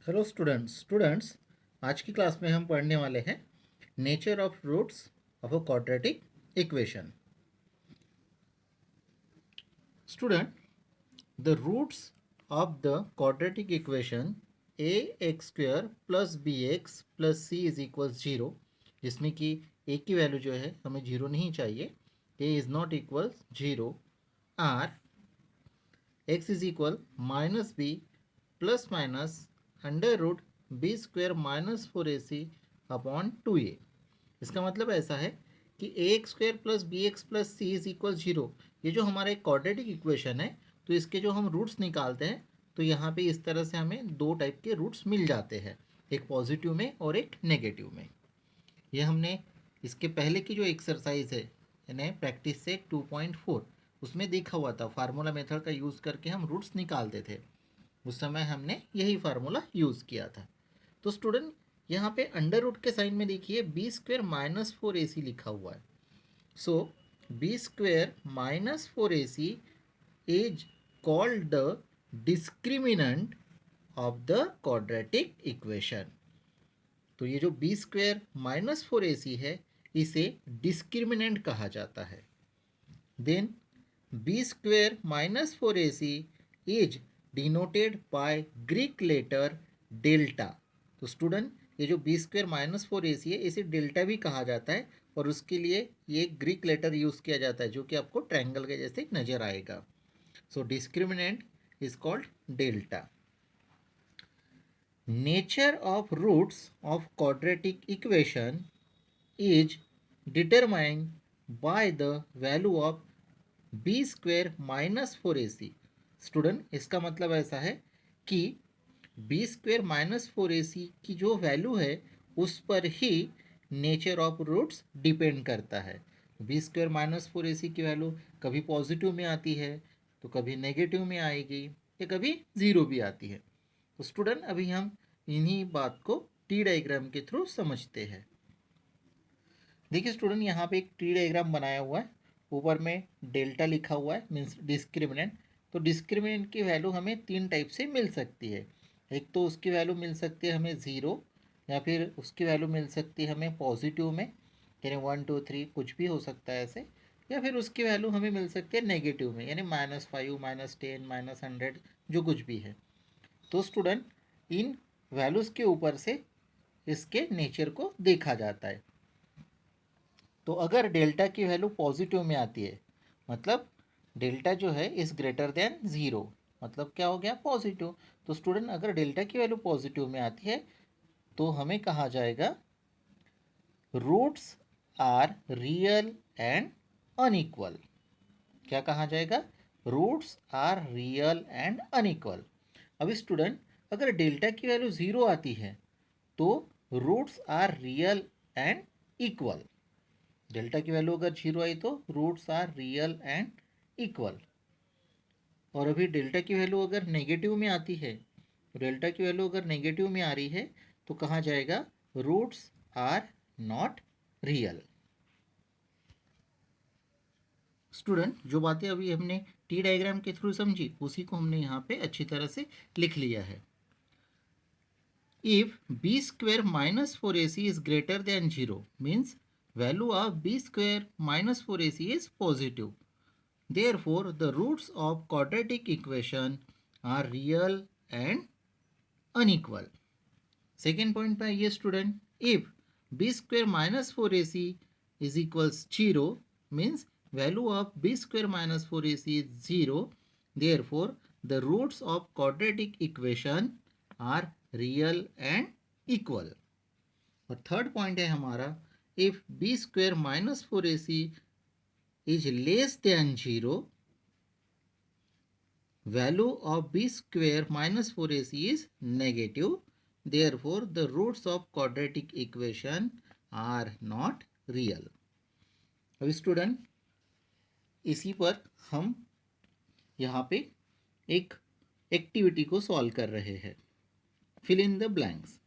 Hello students आज की class में हम पढ़ने वाले हैं nature of roots of a quadratic equation. Student, the roots of the quadratic equation a x square plus b x plus c is equal zero, जिसमें कि ए की वैल्यू जो है हमें जीरो नहीं चाहिए, a is not equal zero, or x is equal minus b plus minus under root b square minus four a c upon two a. इसका मतलब ऐसा है कि a x square plus b x plus c is equal zero, ये जो हमारा एक quadratic equation है, तो इसके जो हम रूट्स निकालते हैं तो यहाँ पे इस तरह से हमें दो टाइप के रूट्स मिल जाते हैं, एक पॉजिटिव में और एक नेगेटिव में। ये हमने इसके पहले की जो एक्सरसाइज है यानी प्रैक्टिस से 2.4 उसमें देखा हुआ था, फार्मूला मेथड का यूज़ करके हम रूट्स निकालते थे। उस समय हमने यही फार्मूला यूज़ किया था। तो स्टूडेंट, यहाँ पे अंडर रूट के साइन में देखिए b square minus four a c लिखा हुआ है। So b square minus four a c is called the discriminant of the quadratic equation. तो ये जो b square minus four a c है इसे डिस्क्रिमिनेंट कहा जाता है। Then b square minus four a c is denoted by Greek letter delta. तो student, ये जो b square minus four a c है इसे डेल्टा भी कहा जाता है और उसके लिए ये ग्रीक लेटर यूज़ किया जाता है जो कि आपको ट्रायंगल के जैसे नज़र आएगा। So discriminant is called delta. Nature of roots of quadratic equation is determined by the value of b square minus 4ac। Student, इसका मतलब ऐसा है कि b square minus four a सी की जो वैल्यू है उस पर ही नेचर ऑफ रूट्स डिपेंड करता है। b square minus four a सी की वैल्यू कभी पॉजिटिव में आती है तो कभी नेगेटिव में आएगी या कभी ज़ीरो भी आती है। तो स्टूडेंट, अभी हम इन्हीं बात को टी डायग्राम के थ्रू समझते हैं। देखिए स्टूडेंट, यहाँ पे एक टी डायग्राम बनाया हुआ है, ऊपर में डेल्टा लिखा हुआ है मीन्स डिस्क्रिमिनेंट। तो डिस्क्रिमिनेंट की वैल्यू हमें तीन टाइप से मिल सकती है। एक तो उसकी वैल्यू मिल सकती है हमें ज़ीरो, या फिर उसकी वैल्यू मिल सकती है हमें पॉजिटिव में, यानी 1 2 3 कुछ भी हो सकता है ऐसे, या फिर उसकी वैल्यू हमें मिल सकती है नेगेटिव में, यानी -5 -10 -100 जो कुछ भी है। तो स्टूडेंट, इन वैल्यूज़ के ऊपर से इसके नेचर को देखा जाता है। तो अगर डेल्टा की वैल्यू पॉजिटिव में आती है, मतलब डेल्टा जो है इज़ ग्रेटर देन ज़ीरो, मतलब क्या हो गया, पॉजिटिव। तो स्टूडेंट, अगर डेल्टा की वैल्यू पॉजिटिव में आती है तो हमें कहा जाएगा roots are real and unequal. क्या कहा जाएगा? Roots are real and unequal. अब स्टूडेंट, अगर डेल्टा की वैल्यू ज़ीरो आती है तो roots are real and equal. Delta की वैल्यू अगर जीरो आई तो roots are real and equal. और अभी डेल्टा की वैल्यू अगर नेगेटिव में आती है, डेल्टा की वैल्यू अगर नेगेटिव में आ रही है तो कहा जाएगा roots are not real. Student, जो बातें अभी हमने टी डायग्राम के थ्रू समझी उसी को हमने यहाँ पे अच्छी तरह से लिख लिया है। If b square minus four a c is greater than zero means value of b square minus four a c is positive, therefore the roots of quadratic equation are real and unequal। Second point पे आइए student, if b square minus four a c is equals zero means value of b square minus four a c is zero, therefore the roots of quadratic equation are real and equal। और third point है हमारा, if b square minus four a c is less than 0, value of b square minus 4ac is negative, therefore the roots of quadratic equation are not real। अब student, इसी पर हम यहाँ पे एक एक्टिविटी को सॉल्व कर रहे हैं, फिल इन द ब्लैंक्स।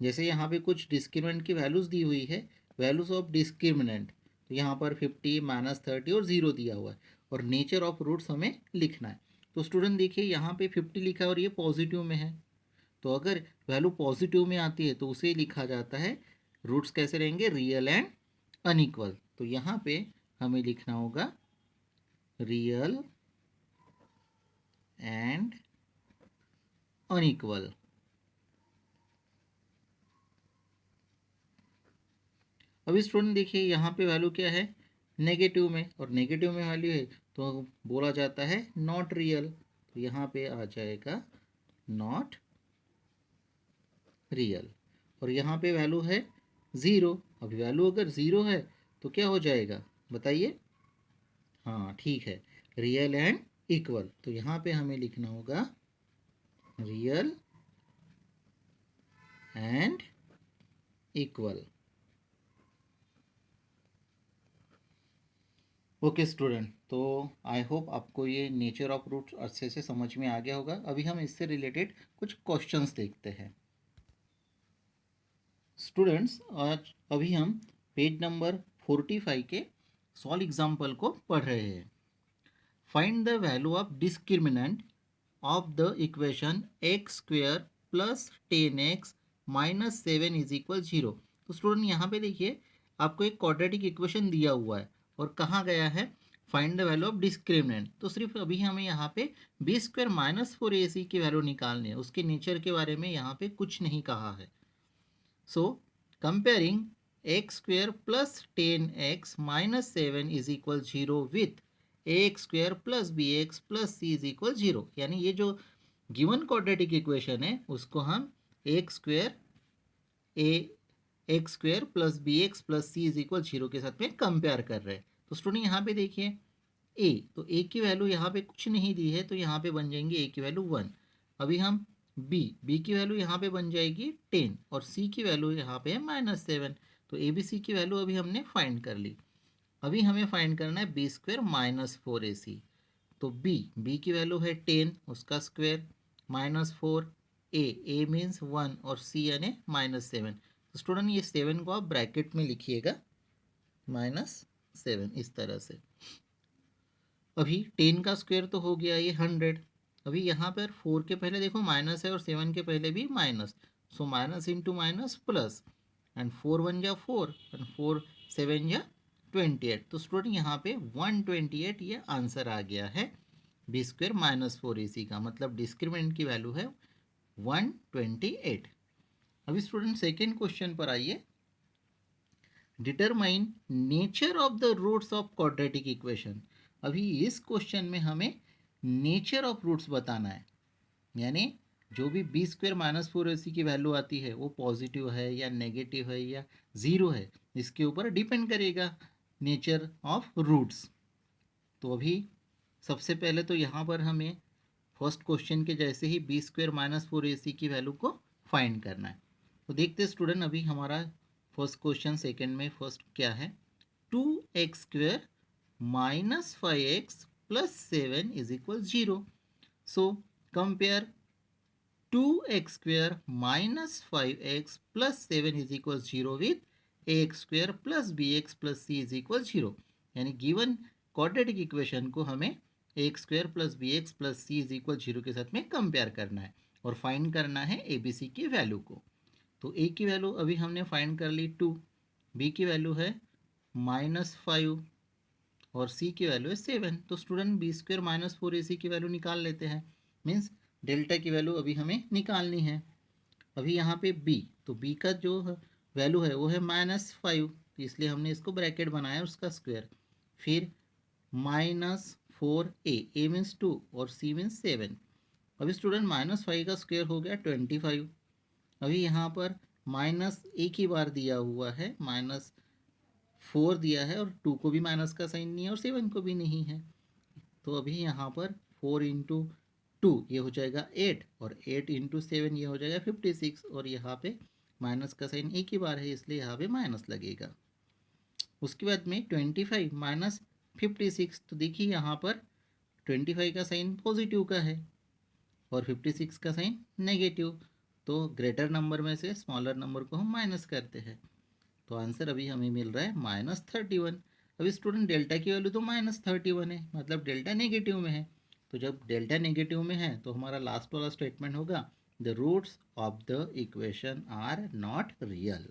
जैसे यहाँ पे कुछ डिस्क्रिमिनेंट की वैल्यूज़ दी हुई है, वैल्यूज़ ऑफ डिस्क्रिमिनेंट, तो यहाँ पर 50 -30 और 0 दिया हुआ है और नेचर ऑफ रूट्स हमें लिखना है। तो स्टूडेंट देखिए, यहाँ पे 50 लिखा है और ये पॉजिटिव में है, तो अगर वैल्यू पॉजिटिव में आती है तो उसे लिखा जाता है, रूट्स कैसे रहेंगे, रियल एंड अनइक्वल। तो यहाँ पे हमें लिखना होगा रियल एंड अनइक्वल। अभी स्टूडेंट देखिए यहाँ पे वैल्यू क्या है, नेगेटिव में, और नेगेटिव में वैल्यू है तो बोला जाता है नॉट रियल। तो यहाँ पे आ जाएगा नॉट रियल। और यहाँ पे वैल्यू है ज़ीरो। अभी वैल्यू अगर ज़ीरो है तो क्या हो जाएगा बताइए, हाँ ठीक है, रियल एंड इक्वल। तो यहाँ पे हमें लिखना होगा real and equal. Okay student, तो आई होप आपको ये नेचर ऑफ रूट्स अच्छे से समझ में आ गया होगा। अभी हम इससे रिलेटेड कुछ क्वेश्चंस देखते हैं। स्टूडेंट्स, आज अभी हम पेज नंबर 45 के सॉल्व एग्जाम्पल को पढ़ रहे हैं। Find the value of discriminant of the equation x square plus 10x minus 7 is equal 0। तो स्टूडेंट यहाँ पे देखिए आपको एक क्वाड्रेटिक इक्वेशन दिया हुआ है और कहाँ गया है, find the value of discriminant. तो सिर्फ अभी हमें यहाँ पे बी स्क्वायर माइनस 4ac की वैल्यू निकालनी है, उसके नेचर के बारे में यहाँ पे कुछ नहीं कहा है। So comparing x square plus 10x minus 7 is equal 0 with x square plus b x plus c is equal 0, यानी ये जो गिवन क्वाड्रेटिक इक्वेशन है उसको हम x square x square plus b x plus c is equal 0 के साथ में compare कर रहे हैं। तो स्टूडेंट यहाँ पे देखिए ए, तो ए की वैल्यू यहाँ पे कुछ नहीं दी है तो यहाँ पे बन जाएंगे ए की वैल्यू 1। अभी हम बी की वैल्यू यहाँ पे बन जाएगी 10 और सी की वैल्यू यहाँ पे है -7। तो ए बी सी की वैल्यू अभी हमने फाइंड कर ली। अभी हमें फाइंड करना है बी स्क्वेयर माइनस 4ac। तो बी की वैल्यू है 10, उसका स्क्वेयर -4, ए मीन्स 1 और सी यानी -7। तो स्टूडेंट ये 7 को आप ब्रैकेट में लिखिएगा, -7 इस तरह से। अभी 10 का स्क्वायर तो हो गया ये 100। अभी यहाँ पर 4 के पहले देखो माइनस है और 7 के पहले भी minus, so minus into minus plus, and 4 1 जा 4 एंड 4 7 जा 28। तो स्टूडेंट यहाँ पे 128 ये आंसर आ गया है बी स्क्वायर माइनस 4ac का, मतलब डिस्क्रिमिनेंट की वैल्यू है 128। अभी स्टूडेंट सेकेंड क्वेश्चन पर आइए। Determine nature of the roots of quadratic equation. अभी इस क्वेश्चन में हमें नेचर ऑफ रूट्स बताना है, यानी जो भी बी स्क्वेयर माइनस 4ac की वैल्यू आती है वो पॉजिटिव है या नेगेटिव है या ज़ीरो है, इसके ऊपर डिपेंड करेगा नेचर ऑफ रूट्स। तो अभी सबसे पहले तो यहाँ पर हमें फर्स्ट क्वेश्चन के जैसे ही बी स्क्वेयर माइनस 4ac की वैल्यू को फाइंड करना है। तो देखते स्टूडेंट, अभी हमारा फर्स्ट क्वेश्चन सेकेंड में फर्स्ट क्या है, 2x square minus 5x plus 7 is equal 0। So compare 2x square minus 5x plus 7 is equal 0 with x square plus b x plus c is equal 0, यानी given quadratic equation को हमें x square plus b x plus c is equal 0 के साथ में compare करना है और find करना है ए बी सी की वैल्यू को। तो ए की वैल्यू अभी हमने फाइंड कर ली 2, बी की वैल्यू है -5 और सी की वैल्यू है 7। तो student B square minus 4ac की वैल्यू निकाल लेते हैं, मीन्स डेल्टा की वैल्यू अभी हमें निकालनी है। अभी यहाँ पे बी, तो बी का जो वैल्यू है वो है -5, तो इसलिए हमने इसको ब्रैकेट बनाया उसका स्क्वायर, फिर -4a मीन्स 2 और सी मीन्स 7। अभी स्टूडेंट -5 का स्क्वायर हो गया 25। अभी यहाँ पर माइनस एक ही बार दिया हुआ है, -4 दिया है और 2 को भी माइनस का साइन नहीं है और 7 को भी नहीं है। तो अभी यहाँ पर 4 इंटू 2 ये हो जाएगा 8 और 8 इंटू 7 ये हो जाएगा 56 और यहाँ पे माइनस का साइन एक ही बार है इसलिए यहाँ पे माइनस लगेगा। उसके बाद में 25 माइनस 56, तो देखिए यहाँ पर 25 का साइन पॉजिटिव का है और 56 का साइन नेगेटिव, तो ग्रेटर नंबर में से स्मॉलर नंबर को हम माइनस करते हैं। तो आंसर अभी हमें मिल रहा है -31। अभी स्टूडेंट डेल्टा की वैल्यू तो -31 है, मतलब डेल्टा नेगेटिव में है। तो जब डेल्टा नेगेटिव में है तो हमारा लास्ट वाला स्टेटमेंट होगा the roots of the equation are not real.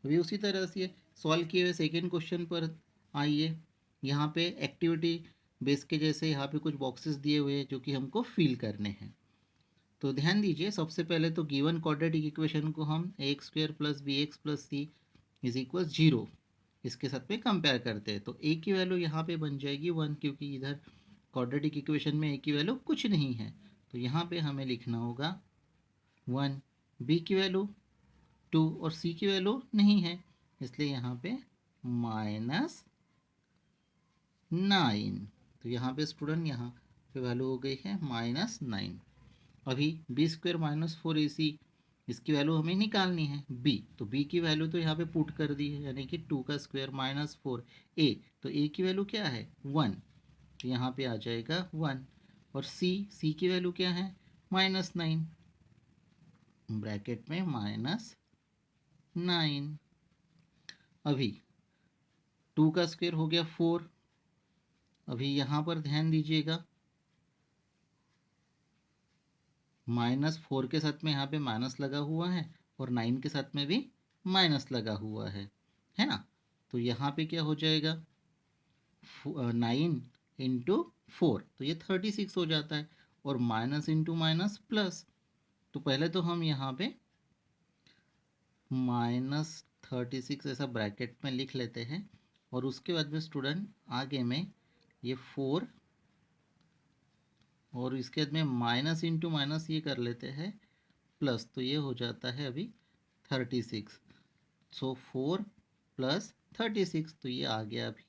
अभी उसी तरह से सॉल्व किए हुए सेकेंड क्वेश्चन पर आइए। यहाँ पे एक्टिविटी बेस के जैसे यहाँ पे कुछ बॉक्सेस दिए हुए हैं जो कि हमको फिल करने हैं। तो ध्यान दीजिए, सबसे पहले तो गिवन क्वाड्रेटिक इक्वेशन को हम a x square plus b x plus c is equal 0 इसके साथ में कंपेयर करते हैं। तो ए की वैल्यू यहाँ पे बन जाएगी 1, क्योंकि इधर क्वाड्रेटिक इक्वेशन में ए की वैल्यू कुछ नहीं है। तो यहाँ पे हमें लिखना होगा 1, बी की वैल्यू 2 और सी की वैल्यू नहीं है, इसलिए यहाँ पे -9। तो यहाँ पे स्टूडेंट यहाँ पे वैल्यू हो गई है -9। अभी बी स्क्वेयर -4ac इसकी वैल्यू हमें निकालनी है b, तो b की वैल्यू तो यहाँ पे पुट कर दी है, यानी कि 2 का स्क्वायर -4 a, तो a की वैल्यू क्या है 1, तो यहाँ पे आ जाएगा 1। और c की वैल्यू क्या है -9, ब्रैकेट में -9। अभी 2 का स्क्वायर हो गया 4। अभी यहाँ पर ध्यान दीजिएगा, -4 के साथ में यहाँ पे माइनस लगा हुआ है और 9 के साथ में भी माइनस लगा हुआ है ना। तो यहाँ पे क्या हो जाएगा 9 इंटू 4, तो ये 36 हो जाता है। और माइनस इंटू माइनस प्लस, तो पहले तो हम यहाँ पे -36 ऐसा ब्रैकेट में लिख लेते हैं, और उसके बाद में स्टूडेंट आगे में ये 4 और इसके बाद में माइनस इंटू माइनस ये कर लेते हैं प्लस, तो ये हो जाता है अभी 36। सो 4 प्लस 36, तो ये आ गया अभी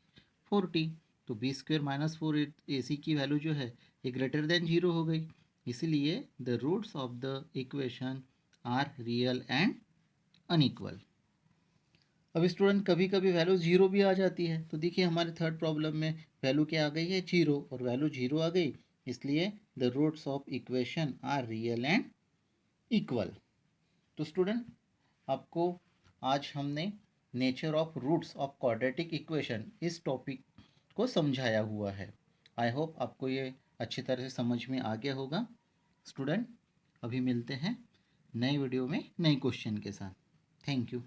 40। तो बी स्क्वेयर -4 ए सी की वैल्यू जो है ये ग्रेटर देन 0 हो गई, इसीलिए the roots of the equation are real and unequal. अब स्टूडेंट कभी कभी वैल्यू 0 भी आ जाती है, तो देखिए हमारे थर्ड प्रॉब्लम में वैल्यू क्या आ गई है 0, और वैल्यू 0 आ गई, इसलिए the roots of equation are real and equal. तो स्टूडेंट आपको आज हमने nature of roots of quadratic equation इस टॉपिक को समझाया हुआ है। आई होप आपको ये अच्छी तरह से समझ में आ गया होगा। स्टूडेंट अभी मिलते हैं नए वीडियो में नए क्वेश्चन के साथ। Thank you.